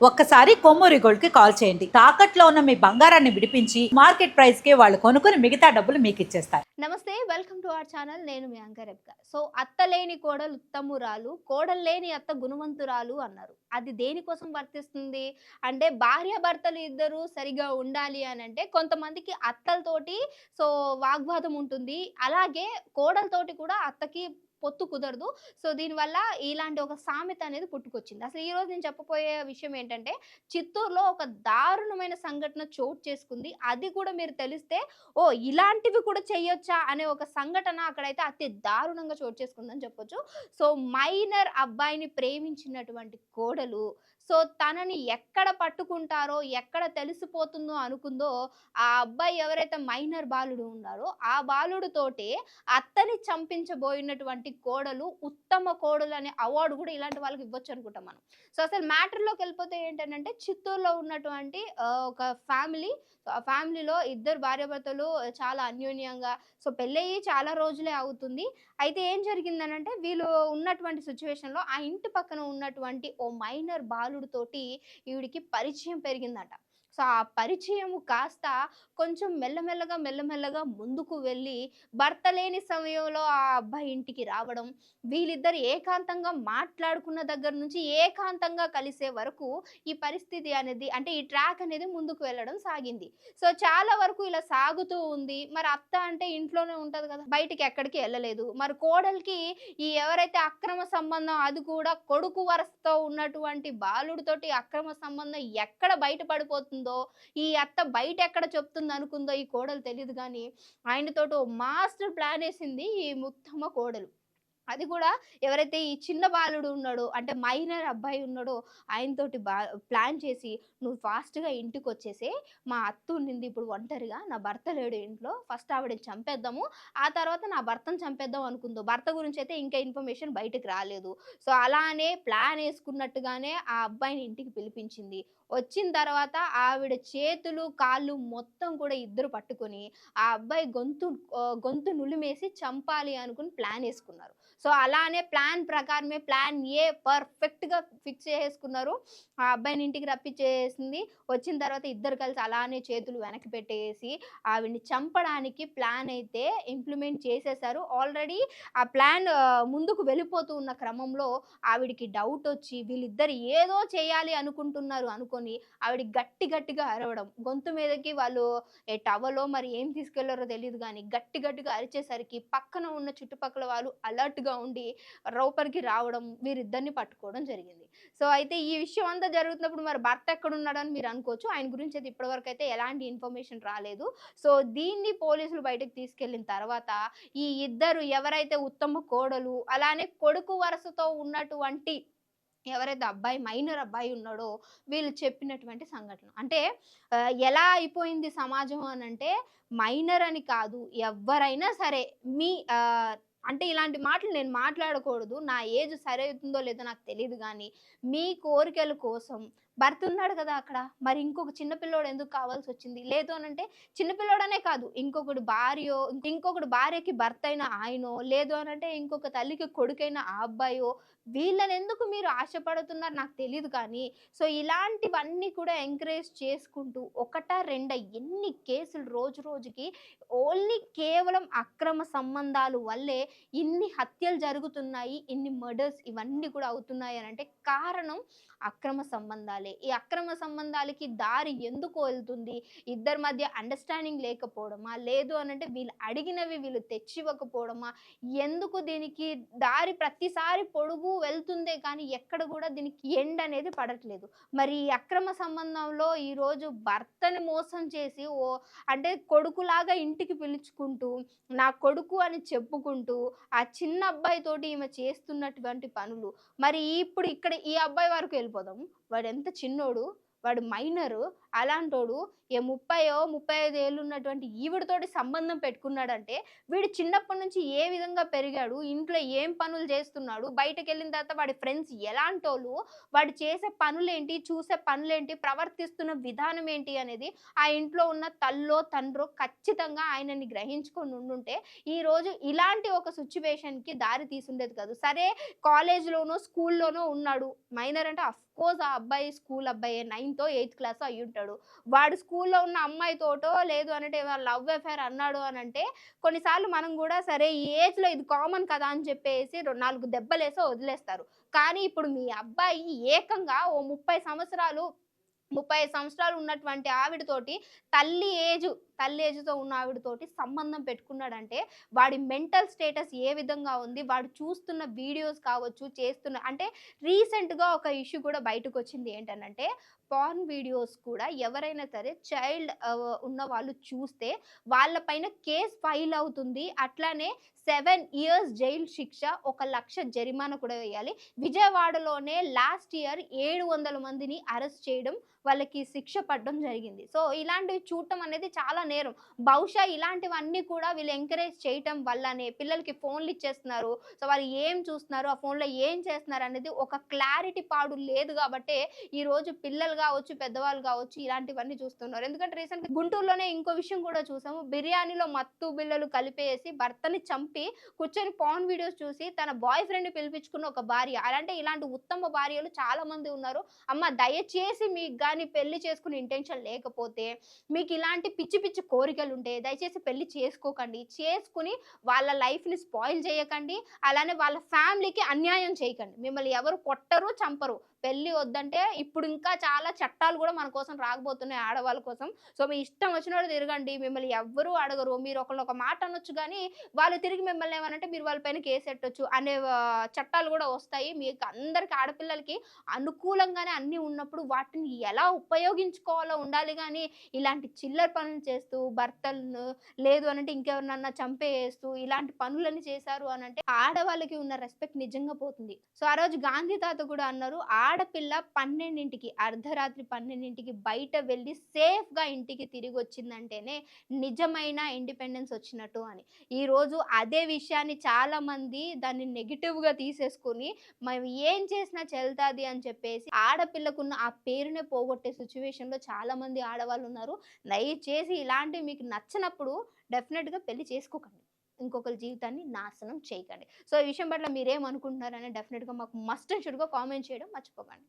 ఒక్కసారి కొమ్మూరి గోల్డ్ కి కాల్ చేయండి. తాకట్లో ఉన్న మీ బంగారాన్ని విడిపించి మార్కెట్ ప్రైస్ కి వాళ్ళు కొనుక్కుని మిగతా డబ్బులు మీకు ఇచ్చేస్తారు. నమస్తే, వెల్కమ్ టు అవర్ ఛానల్. నేను మీ అంకరెబ్క. సో అత్తలేని కోడలు ఉత్తమురాలు, కోడలు లేని అత్త గుణవంతురాలు అన్నారు. అది దేనికోసం వర్తిస్తుంది అంటే భార్యాభర్తలు ఇద్దరు సరిగా ఉండాలి అని అంటే కొంతమందికి అత్తలతోటి సో వాగ్వాదం ఉంటుంది. అలాగే కోడలతోటి కూడా అత్తకి పొత్తు కుదరదు. సో దీనివల్ల ఇలాంటి ఒక సామెత అనేది పుట్టుకొచ్చింది. అసలు ఈరోజు నేను చెప్పబోయే విషయం ఏంటంటే చిత్తూరులో ఒక దారుణమైన సంఘటన చోటు చేసుకుంది. అది కూడా మీరు తెలిస్తే ఓ ఇలాంటివి కూడా చెయ్యొచ్చా అనే ఒక సంఘటన అక్కడైతే అతి దారుణంగా చోటు చేసుకుందని చెప్పొచ్చు. సో మైనర్ అబ్బాయిని ప్రేమించినటువంటి కోడలు సో తనని ఎక్కడ పట్టుకుంటారో ఎక్కడ తెలిసిపోతుందో అనుకుందో ఆ అబ్బాయి ఎవరైతే మైనర్ బాలుడు ఉన్నారో ఆ బాలుడితోటే అత్తని చంపించబోయినటువంటి కోడలు ఉత్తమ కోడలు అనే అవార్డు కూడా ఇలాంటి వాళ్ళకి ఇవ్వచ్చు అనుకుంటాం మనం. సో అసలు మ్యాటర్లోకి వెళ్ళిపోతే ఏంటంటే చిత్తూరులో ఉన్నటువంటి ఒక ఫ్యామిలీ, ఆ ఫ్యామిలీలో ఇద్దరు భార్యాభర్తలు చాలా అన్యోన్యంగా సో పెళ్ళయి చాలా రోజులే అవుతుంది. అయితే ఏం జరిగిందనంటే వీళ్ళు ఉన్నటువంటి సిచ్యువేషన్‌లో ఆ ఇంటి పక్కన ఉన్నటువంటి ఓ మైనర్ బాలుడితోటి ఈవిడికి పరిచయం పెరిగిందట. సో ఆ పరిచయము కాస్త కొంచెం మెల్లమెల్లగా ముందుకు వెళ్ళి భర్త లేని సమయంలో ఆ అబ్బాయి ఇంటికి రావడం, వీళ్ళిద్దరు ఏకాంతంగా మాట్లాడుకున్న దగ్గర నుంచి ఏకాంతంగా కలిసే వరకు ఈ పరిస్థితి అనేది అంటే ఈ ట్రాక్ అనేది ముందుకు వెళ్ళడం సాగింది. సో చాలా వరకు ఇలా సాగుతూ ఉంది. మరి అత్త అంటే ఇంట్లోనే ఉంటది కదా! బయటికి ఎక్కడికి ఎళ్ళలేదు. మరి కోడలికి ఈ ఎవరైతే అక్రమ సంబంధం అది కూడా కొడుకు వరసతో ఉన్నటువంటి బాలుడితోటి అక్రమ సంబంధం ఎక్కడ బయట పడిపోతుందో, ఈ అత్త బయట ఎక్కడ చెప్తుందనుకుందో ఈ కోడలు తెలీదు గానీ, ఆయనతోటి ఓ మాస్టర్ ప్లానేసింది ఈ ముత్తమ కోడలు. అది కూడా ఎవరైతే ఈ చిన్న బాలుడు ఉన్నాడో అంటే మైనర్ అబ్బాయి ఉన్నాడో ఆయనతోటి ప్లాన్ చేసి నువ్వు ఫాస్ట్‌గా ఇంటికొచ్చేసేయి. మా అత్త ఉండింది ఇప్పుడు ఒంటరిగా. నా భర్త లేడు ఇంట్లో. ఫస్ట్ ఆవిడని చంపేద్దాము. ఆ తర్వాత నా భర్తను చంపేద్దాం అనుకుందో. భర్త గురించయితే ఇంకా ఇన్ఫర్మేషన్ బయటకి రాలేదు. సో అలానే ప్లాన్ యేసుకున్నట్టుగానే ఆ అబ్బాయిని ఇంటికి పిలిపించింది. వచ్చిన తర్వాత ఆవిడ చేతులు, కాళ్ళు మొత్తం కూడా ఇద్దరు పట్టుకొని ఆ అబ్బాయి గొంతు నులిమేసి చంపాలి అనుకుని ప్లాన్ యేసుకున్నారు. సో అలానే ప్లాన్ ప్రకారమే ప్లాన్ ఏ పర్ఫెక్ట్‌గా ఫిక్స్ చేసేసుకున్నారు. ఆ అబ్బాయిని ఇంటికి రప్పించేసింది. వచ్చిన తర్వాత ఇద్దరు కలిసి అలానే చేతులు వెనక్కి పెట్టేసి ఆవిడని చంపడానికి ప్లాన్ అయితే ఇంప్లిమెంట్ చేసేసారు. ఆల్రెడీ ఆ ప్లాన్ ముందుకు వెళ్ళిపోతూ ఉన్న క్రమంలో ఆవిడకి డౌటొచ్చి వీళ్ళిద్దరు ఏదో చేయాలి అనుకుంటున్నారు అనుకోని ఆవిడ గట్టిగా అరవడం. గొంతు మీదకి వాళ్ళు టవలో మరి ఏం తీసుకెళ్లారో తెలీదు గానీ గట్టిగా అరిచేసరికి పక్కన ఉన్న చుట్టుపక్కల వాళ్ళు అలర్ట్‌గా ఉండి లోపలికి రావడం, వీరిద్దరిని పట్టుకోవడం జరిగింది. సో అయితే ఈ విషయం అంతా జరుగుతున్నప్పుడు మరి భర్త ఎక్కడున్నాడని మీరు అనుకోవచ్చు. ఆయన గురించి అయితే ఇప్పటివరకైతే ఎలాంటి ఇన్ఫర్మేషన్ రాలేదు. సో దీన్ని పోలీసులు బయటకు తీసుకెళ్ళిన తర్వాత ఈ ఇద్దరు ఎవరైతే ఉత్తమ కోడలు, అలానే కొడుకు వరసతో ఉన్నటువంటి ఎవరైతే అబ్బాయి మైనర్ అబ్బాయి ఉన్నాడో వీళ్ళు చెప్పినటువంటి సంఘటన. అంటే ఎలా అయిపోయింది సమాజం అనంటే మైనర్ అని కాదు ఎవ్వరైనా సరే మీ అంటే ఇలాంటి మాటలు నేను మాట్లాడకూడదు. నా ఏజ్ సరైతుందో లేదో నాకు తెలీదు గానీ, మీ కోరికల కోసం భర్త ఉన్నాడు కదా అక్కడ. మరి ఇంకొక చిన్న పిల్లోడు ఎందుకు కావాల్సొచ్చింది? లేదు అనంటే చిన్న పిల్లోడనే కాదు ఇంకొకడు భార్యో, ఇంకొకడు భార్యకి భర్తయిన ఆయనో, లేదు అనంటే ఇంకొక తల్లికి కొడుకైన ఆ అబ్బాయో వీళ్ళనెందుకు మీరు ఆశపడుతున్నారు నాకు తెలీదు కానీ, సో ఇలాంటివన్నీ కూడా ఎంకరేజ్ చేసుకుంటూ ఒకటా రెండా ఎన్ని కేసులు రోజు రోజుకి ఓన్లీ కేవలం అక్రమ సంబంధాలు వల్లే ఇన్ని హత్యలు జరుగుతున్నాయి, ఇన్ని మర్డర్స్ ఇవన్నీ కూడా అవుతున్నాయి అనంటే కారణం అక్రమ సంబంధాలే. ఈ అక్రమ సంబంధాలకి దారి ఎందుకు వెళ్తుంది? ఇద్దరి మధ్య అండర్‌స్టాండింగ్ లేకపోవడమా? లేదు అనంటే వీళ్ళు అడిగినవి వీళ్ళు తెచ్చివ్వకపోవడమా? ఎందుకు దీనికి దారి ప్రతిసారి పొడుగు వెళ్తుందే కానీ ఎక్కడ కూడా దీనికి ఎండ్ అనేది పడట్లేదు. మరి ఈ అక్రమ సంబంధంలో ఈరోజు భర్తని మోసం చేసి అంటే కొడుకులాగా ఇంటికి పిలుచుకుంటూ, నా కొడుకు అని చెప్పుకుంటూ, ఆ చిన్న అబ్బాయితోటి ఈమె చేస్తున్నటువంటి పనులు. మరి ఇప్పుడు ఇక్కడ ఈ అబ్బాయి వరకు వెళ్ళిపోదాము. వాడెంత చిన్నోడు, వాడు మైనరు. అలాంటోడు 35 ఏళ్ళు ఉన్నటువంటి ఈవిడతోటి సంబంధం పెట్టుకున్నాడంటే, వీడు చిన్నప్పటి నుంచి ఏ విధంగా పెరిగాడు, ఇంట్లో ఏం పనులు చేస్తున్నాడు, బయటకెళ్ళిన తర్వాత వాడి ఫ్రెండ్స్ ఎలాంటోళ్ళు, వాడు చేసే పనులేంటి, చూసే పనులేంటి, ప్రవర్తిస్తున్న విధానం ఏంటి అనేది ఆ ఇంట్లో ఉన్న తల్లో, తండ్రో ఖచ్చితంగా ఆయనని గ్రహించుకొని ఉండుంటే, ఈరోజు ఇలాంటి ఒక సిట్యుయేషన్‌కి దారి తీసుండేది కాదు. సరే కాలేజ్‌లోనో, స్కూల్‌లోనో ఉన్నాడు. మైనర్ అంటే సపోజ్ ఆ అబ్బాయి స్కూల్ అబ్బాయే 9థో, 8థ్ క్లాసో అయ్యుంటాడు. వాడు స్కూల్‌లో ఉన్న అమ్మాయితోటో లేదు అనంటే లవ్ అఫైర్ అన్నాడు అనంటే కొన్నిసార్లు మనం గూడా సరే ఈ ఏజ్‌లో ఇది కామన్ కదా! అని చెప్పేసి 4 దెబ్బలేసో వదిలేస్తారు. కానీ ఇప్పుడు మీ అబ్బాయి ఏకంగా ఓ 35 సంవత్సరాలు ఉన్నటువంటి ఆవిడతోటి తల్లి ఏజు తల్లి ఏజ్‌తో ఉన్న ఆవిడతోటి సంబంధం పెట్టుకున్నాడంటే, వాడి మెంటల్ స్టేటస్ ఏ విధంగా ఉంది? వాడు చూస్తున్న వీడియోస్ కావచ్చు, అంటే రీసెంట్‌గా ఒక ఇష్యూ కూడా బయటకొచ్చింది ఏంటనంటే, పార్న్ వీడియోస్ కూడా ఎవరైనా సరే చైల్డ్ ఉన్న వాళ్ళు చూస్తే వాళ్ళ పైన కేస్ ఫైల్ అవుతుంది. అట్లానే 7 ఇయర్స్ జైలు శిక్ష, 1,00,000 జరిమానా కూడా వేయాలి. విజయవాడలోనే లాస్ట్ ఇయర్ 700 మందిని అరెస్ట్ చేయడం, వాళ్ళకి శిక్ష పడడం జరిగింది. సో, ఇలాంటివి చూడటం అనేది చాలా నేరం. బహుశా ఇలాంటివన్నీ కూడా వీళ్ళు ఎంకరేజ్ చేయటం వల్లనే పిల్లలకి ఫోన్‌లు ఇచ్చేస్తున్నారు. సో, వాళ్ళు ఏం చూస్తున్నారు, ఆ ఫోన్‌లో ఏం చేస్తున్నారు అనేది ఒక క్లారిటీ పాడు లేదు గాబట్టే, ఈరోజు పిల్లలు గావచ్చు, పెద్దవాళ్ళు గావచ్చు ఇలాంటివన్నీ చూస్తున్నారు. ఎందుకంటే రీసెంట్‌గా గుంటూరులోనే ఇంకో విషయం కూడా చూసాము. బిర్యానీలో మత్తు బిళ్ళలు కలిపేసి భర్తని చంపి కూర్చొని పార్న్ వీడియోస్ చూసి తన బాయ్ ఫ్రెండ్‌ని పిలిపించుకున్న ఒక భార్య. ఇలాంటి ఉత్తమ భార్యలు చాలా మంది ఉన్నారు. అమ్మ దయచేసి మీకు గాని పెళ్లి చేసుకునే ఇంటెన్షన్ లేకపోతే, మీకిలాంటి పిచ్చి పిచ్చి కోరికలుంటే దయచేసి పెళ్లి చేసుకోకండి. చేసుకొని వాళ్ళ లైఫ్‌ని స్పాయిల్ చేయకండి. అలానే వాళ్ళ ఫ్యామిలీకి అన్యాయం చేయకండి. మిమ్మల్ని ఎవరు కొట్టరు, చంపరు. పెళ్లి వద్దంటే ఇప్పుడు ఇంకా చాలా చట్టాలు గూడా మన కోసం రాకపోతున్నాయి ఆడవాళ్ళ కోసం. సో, మీ ఇష్టం వచ్చినట్టు తిరగండి. మిమ్మల్ని ఎవ్వరు అడగరు. మీరు ఒకళ్ళని ఒక మాట అనొచ్చు గానీ, వాళ్ళు తిరిగి మిమ్మల్ని ఏమనంటే మీరు వాళ్ళ పైన కేసెట్టొచ్చు అనే చట్టాలు గూడా వస్తాయి. మీకు అందరికి ఆడపిల్లలకి అనుకూలంగానే అన్నీ ఉన్నప్పుడు వాటిని ఎలా ఉపయోగించుకోవాలో ఉండాలి గానీ, ఇలాంటి చిల్లర పనులు చేస్తూ భర్తలను లేదు అనంటే ఇంకెవరినన్నా చంపేయేస్తూ ఇలాంటి పనులన్నీ చేశారు అనంటే ఆడవాళ్ళకి ఉన్న రెస్పెక్ట్ నిజంగా పోతుంది. సో, ఆ రోజు గాంధీ తాత కూడా అన్నారు, ఆడపిల్ల 12కి అర్ధరాత్రి 12కి బయట వెళ్లి సేఫ్‌గా ఇంటికి తిరిగొచ్చిందంటేనే నిజమైన ఇండిపెండెన్స్ వచ్చినట్టు అని. ఈరోజు అదే విషయాన్ని చాలామంది దాన్ని నెగెటివ్‌గా తీసేసుకొని, మనం ఏం చేసినా చెల్తాది అని చెప్పేసి ఆడపిల్లకున్న ఆ పేరునే పోగొట్టే సిట్యుయేషన్‌లో చాలామంది ఆడవాళ్ళున్నారు. దయచేసి ఇలాంటివి మీకు నచ్చనప్పుడు డెఫినిట్‌గా పెళ్లి చేసుకోకండి. ఇంకొకరి జీవితాన్ని నాశనం చేయకండి. సో, ఈ విషయం పట్ల మీరేమనుకుంటున్నారని డెఫినిట్‌గా మాకు మస్ట్ అండ్ షుడ్‌గా కామెంట్ చేయడం మర్చిపోకండి.